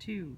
2.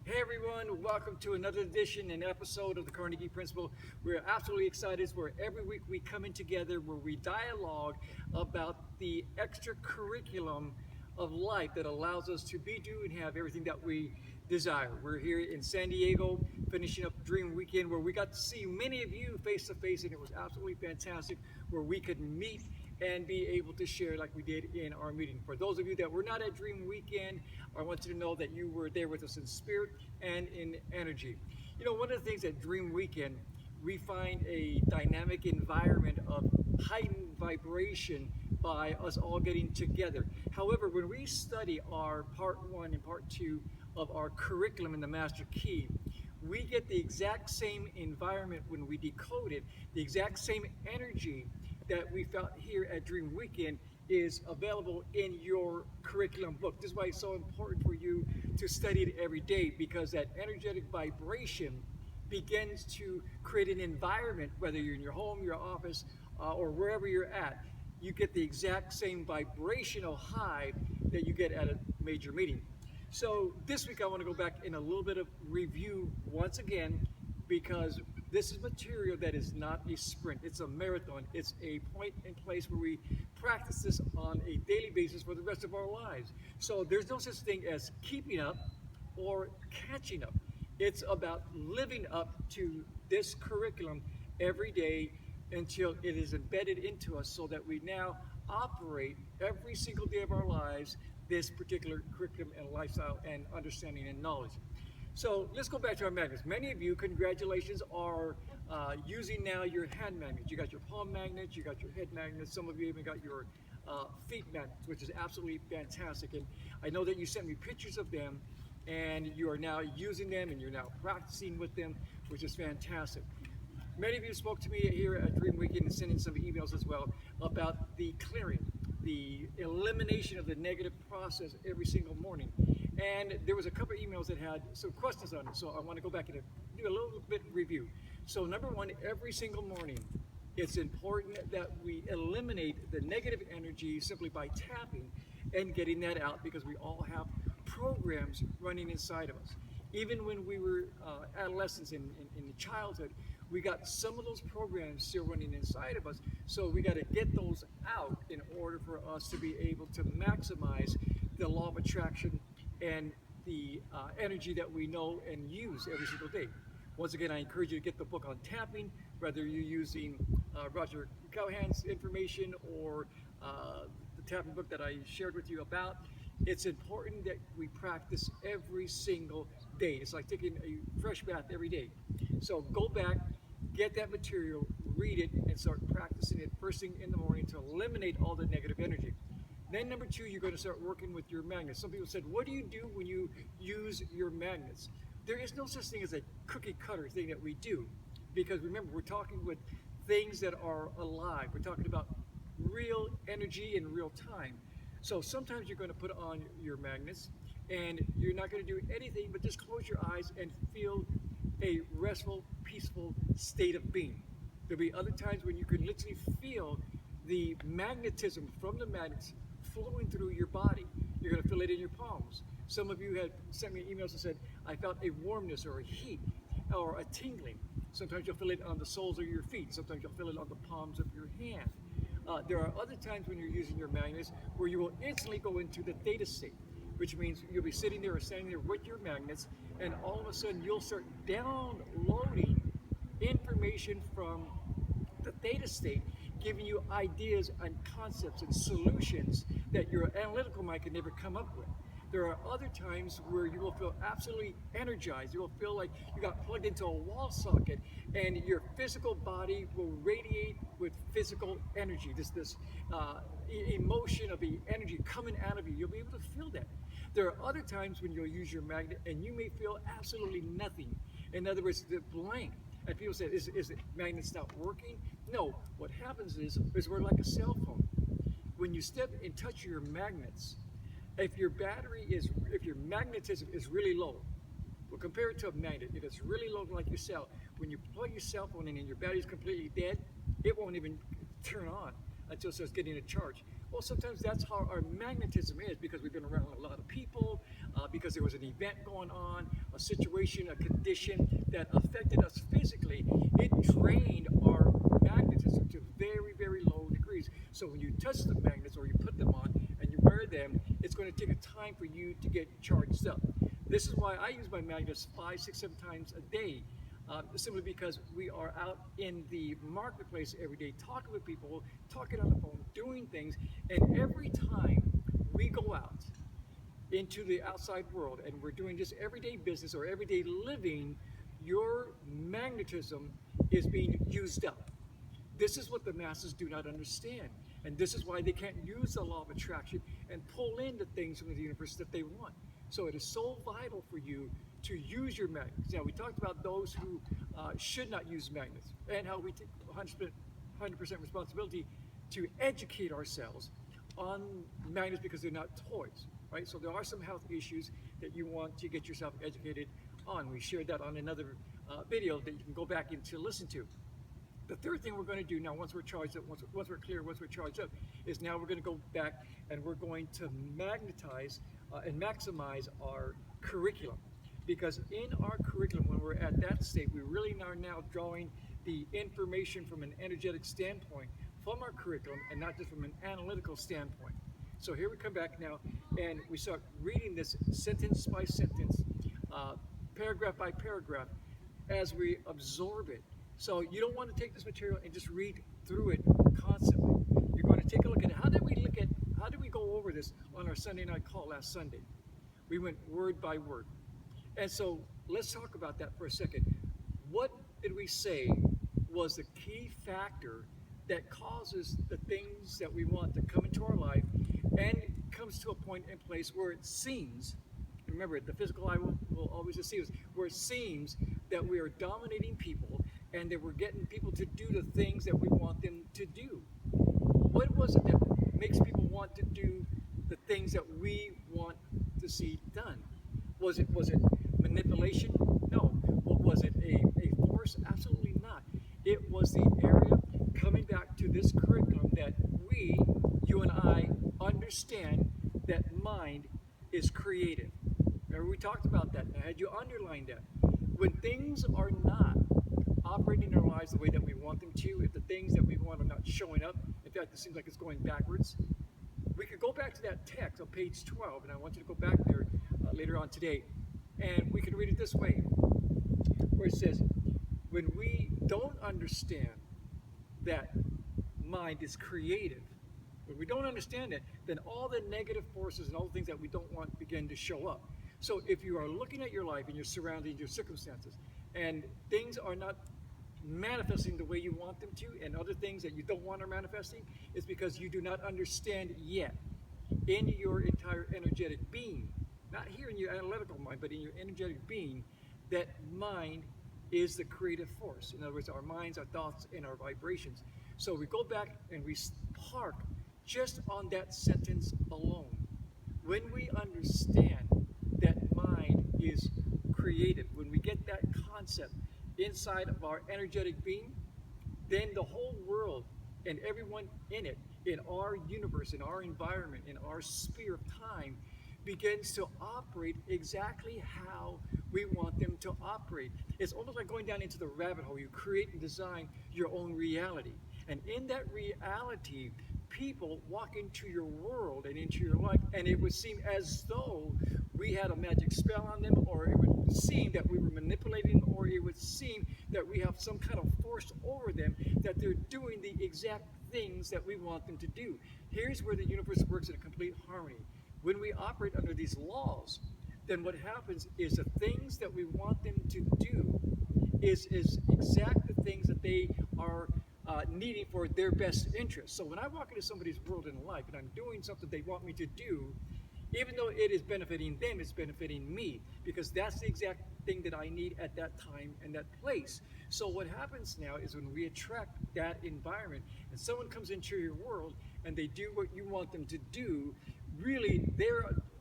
Hey everyone, welcome to another edition and episode of the Carnegie Principle. We're absolutely excited where every week we come in together where we dialogue about the extra curriculum of life that allows us to be, do, and have everything that we desire. We're here in San Diego finishing up Dream Weekend where we got to see many of you face to face, and it was absolutely fantastic where we could meet and be able to share like we did in our meeting. For those of you that were not at Dream Weekend, I want you to know that you were there with us in spirit and in energy. You know, one of the things at Dream Weekend, we find a dynamic environment of heightened vibration by us all getting together. However, when we study our part 1 and part 2 of our curriculum in the Master Key, we get the exact same environment when we decode it, the exact same energy that we felt here at Dream Weekend is available in your curriculum book. This is why it's so important for you to study it every day, because that energetic vibration begins to create an environment, whether you're in your home, your office, or wherever you're at. You get the exact same vibrational high that you get at a major meeting. So this week I want to go back in a little bit of review once again, because this is material that is not a sprint. It's a marathon. It's a point in place where we practice this on a daily basis for the rest of our lives. So there's no such thing as keeping up or catching up. It's about living up to this curriculum every day until it is embedded into us so that we now operate every single day of our lives this particular curriculum and lifestyle and understanding and knowledge. So let's go back to our magnets. Many of you, congratulations, are using now your hand magnets. You got your palm magnets, you got your head magnets. Some of you even got your feet magnets, which is absolutely fantastic. And I know that you sent me pictures of them, and you are now using them, and you're now practicing with them, which is fantastic. Many of you spoke to me here at Dream Weekend and sent in some emails as well about the clearing, the elimination of the negative process every single morning. And there was a couple of emails that had some questions on it, so I want to go back and do a little bit review. So number one, every single morning, it's important that we eliminate the negative energy simply by tapping and getting that out, because we all have programs running inside of us. Even when we were adolescents in childhood, we got some of those programs still running inside of us. So we got to get those out in order for us to be able to maximize the law of attraction and the energy that we know and use every single day. Once again, I encourage you to get the book on tapping, whether you're using Roger Callahan's information or the tapping book that I shared with you about. It's important that we practice every single day. It's like taking a fresh bath every day. So go back, get that material, read it, and start practicing it first thing in the morning to eliminate all the negative energy. Then number two, you're going to start working with your magnets. Some people said, what do you do when you use your magnets? There is no such thing as a cookie cutter thing that we do, because remember, we're talking with things that are alive. We're talking about real energy in real time. So sometimes you're going to put on your magnets and you're not going to do anything but just close your eyes and feel a restful, peaceful state of being. There'll be other times when you can literally feel the magnetism from the magnets flowing through your body. You're going to feel it in your palms. Some of you had sent me emails and said, I felt a warmness or a heat or a tingling. Sometimes you'll feel it on the soles of your feet. Sometimes you'll feel it on the palms of your hand. There are other times when you're using your magnets where you will instantly go into the theta state, which means you'll be sitting there or standing there with your magnets, and all of a sudden you'll start downloading information from the theta state, giving you ideas and concepts and solutions that your analytical mind can never come up with. There are other times where you will feel absolutely energized. You will feel like you got plugged into a wall socket, and your physical body will radiate with physical energy. This emotion of the energy coming out of you. You'll be able to feel that. There are other times when you'll use your magnet and you may feel absolutely nothing. In other words, the blank. And people say, is the magnet stop working? No. What happens is we're like a cell phone. When you step and touch your magnets, if your magnetism is really low, well, compare it to a magnet. If it's really low like your cell, when you plug your cell phone in and your battery's completely dead, it won't even turn on until it starts getting a charge. Well, sometimes that's how our magnetism is because we've been around a lot of people, because there was an event going on, a situation, a condition that affected us physically. It drained our magnetism to very, very low degrees. So when you touch the magnets or you put them on and you wear them, it's going to take a time for you to get charged up. This is why I use my magnets 5, 6, 7 times a day. Simply because we are out in the marketplace every day, talking with people, talking on the phone, doing things, and every time we go out into the outside world and we're doing just everyday business or everyday living, your magnetism is being used up. This is what the masses do not understand. And this is why they can't use the law of attraction and pull in the things from the universe that they want. So it is so vital for you to use your magnets. Now, we talked about those who should not use magnets and how we take 100% responsibility to educate ourselves on magnets because they're not toys, right? So there are some health issues that you want to get yourself educated on. We shared that on another video that you can go back and to listen to. The third thing we're going to do now, once we're charged up, once we're clear, once we're charged up, is now we're going to go back and we're going to magnetize and maximize our curriculum. Because in our curriculum, when we're at that state, we really are now drawing the information from an energetic standpoint from our curriculum and not just from an analytical standpoint. So here we come back now and we start reading this sentence by sentence, paragraph by paragraph, as we absorb it. So you don't want to take this material and just read through it constantly. You're going to take a look at it. How did we go over this on our Sunday night call last Sunday? We went word by word. And so let's talk about that for a second. What did we say was the key factor that causes the things that we want to come into our life and comes to a point in place where it seems, remember, the physical eye will always deceive us, where it seems that we are dominating people and that we're getting people to do the things that we want them to do. What was it that makes people want to do the things that we want to see done? Was it manipulation? No. Was it a force? Absolutely not. It was the area coming back to this curriculum that you and I, understand that mind is creative. Remember, we talked about that. I had you underline that. When things are not operating in our lives the way that we want them to, if the things that we want are not showing up, in fact, it seems like it's going backwards, we could go back to that text on page 12, and I want you to go back there later on today, and we can read it this way, where it says, when we don't understand that mind is creative, when we don't understand it, then all the negative forces and all the things that we don't want begin to show up. So if you are looking at your life and your surroundings, your circumstances, and things are not manifesting the way you want them to, and other things that you don't want are manifesting, it's because you do not understand yet in your entire energetic being, not here in your analytical mind, but in your energetic being, that mind is the creative force. In other words, our minds, our thoughts, and our vibrations. So we go back and we park just on that sentence alone. When we understand that mind is creative, when we get that concept inside of our energetic being, then the whole world and everyone in it, in our universe, in our environment, in our sphere of time, begins to operate exactly how we want them to operate. It's almost like going down into the rabbit hole. You create and design your own reality. And in that reality, people walk into your world and into your life, and it would seem as though we had a magic spell on them, or it would seem that we were manipulating, or it would seem that we have some kind of force over them, that they're doing the exact things that we want them to do. Here's where the universe works in a complete harmony. When we operate under these laws, then what happens is the things that we want them to do is exact the things that they are needing for their best interest. So when I walk into somebody's world in life and I'm doing something they want me to do, even though it is benefiting them, it's benefiting me, because that's the exact thing that I need at that time and that place. So what happens now is when we attract that environment and someone comes into your world and they do what you want them to do, really they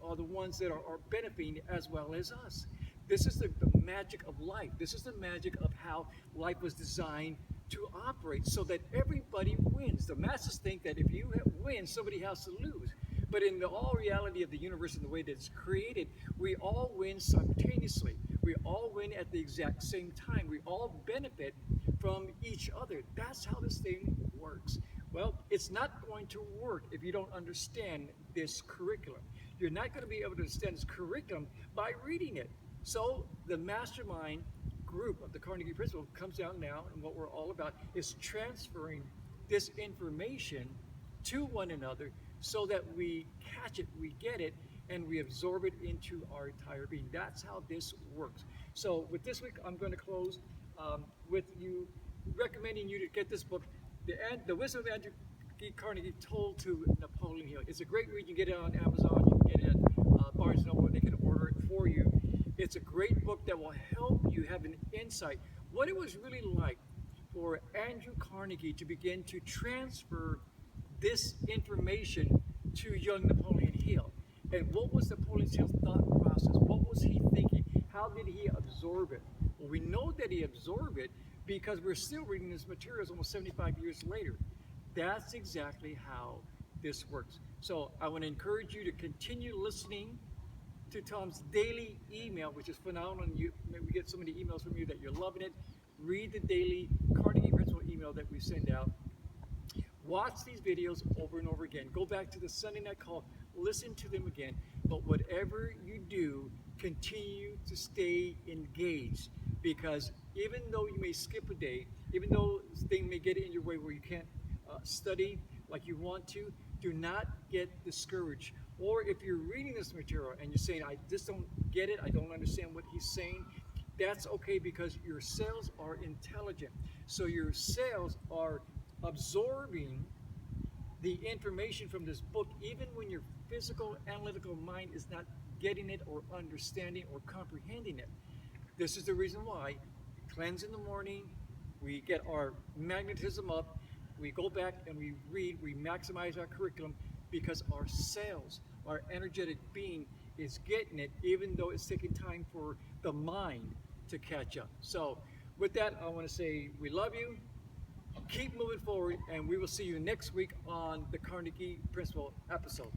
are the ones that are benefiting as well as us. This is the magic of life. This is the magic of how life was designed to operate so that everybody wins. The masses think that if you win, somebody has to lose. But in the all reality of the universe and the way that it's created, we all win simultaneously. We all win at the exact same time. We all benefit from each other. That's how this thing works. Well, it's not going to work if you don't understand this curriculum. You're not going to be able to understand this curriculum by reading it. So the mastermind group of the Carnegie Principle comes down now, and what we're all about is transferring this information to one another so that we catch it, we get it, and we absorb it into our entire being. That's how this works. So with this week, I'm going to close with you recommending you to get this book, The Wisdom of Andrew Carnegie Told to Napoleon Hill. It's a great read. You can get it on Amazon. You can get it at Barnes & Noble. They can order it for you. It's a great book that will help you have an insight what it was really like for Andrew Carnegie to begin to transfer this information to young Napoleon Hill. And what was Napoleon Hill's thought process? What was he thinking? How did he absorb it? Well, we know that he absorbed it because we're still reading this materials almost 75 years later. That's exactly how this works. So I want to encourage you to continue listening to Tom's daily email, which is phenomenal. And we get so many emails from you that you're loving it. Read the daily Carnegie Principle email that we send out. Watch these videos over and over again. Go back to the Sunday night call, listen to them again. But whatever you do, continue to stay engaged, because even though you may skip a day, even though things may get in your way where you can't study like you want to, do not get discouraged. Or if you're reading this material and you're saying, I just don't get it, I don't understand what he's saying, that's okay, because your cells are intelligent. So your cells are absorbing the information from this book, even when your physical analytical mind is not getting it or understanding or comprehending it. This is the reason why we cleanse in the morning, we get our magnetism up, we go back and we read, we maximize our curriculum, because our cells, our energetic being is getting it, even though it's taking time for the mind to catch up. So with that, I want to say we love you. Keep moving forward, and we will see you next week on the Carnegie Principle episode.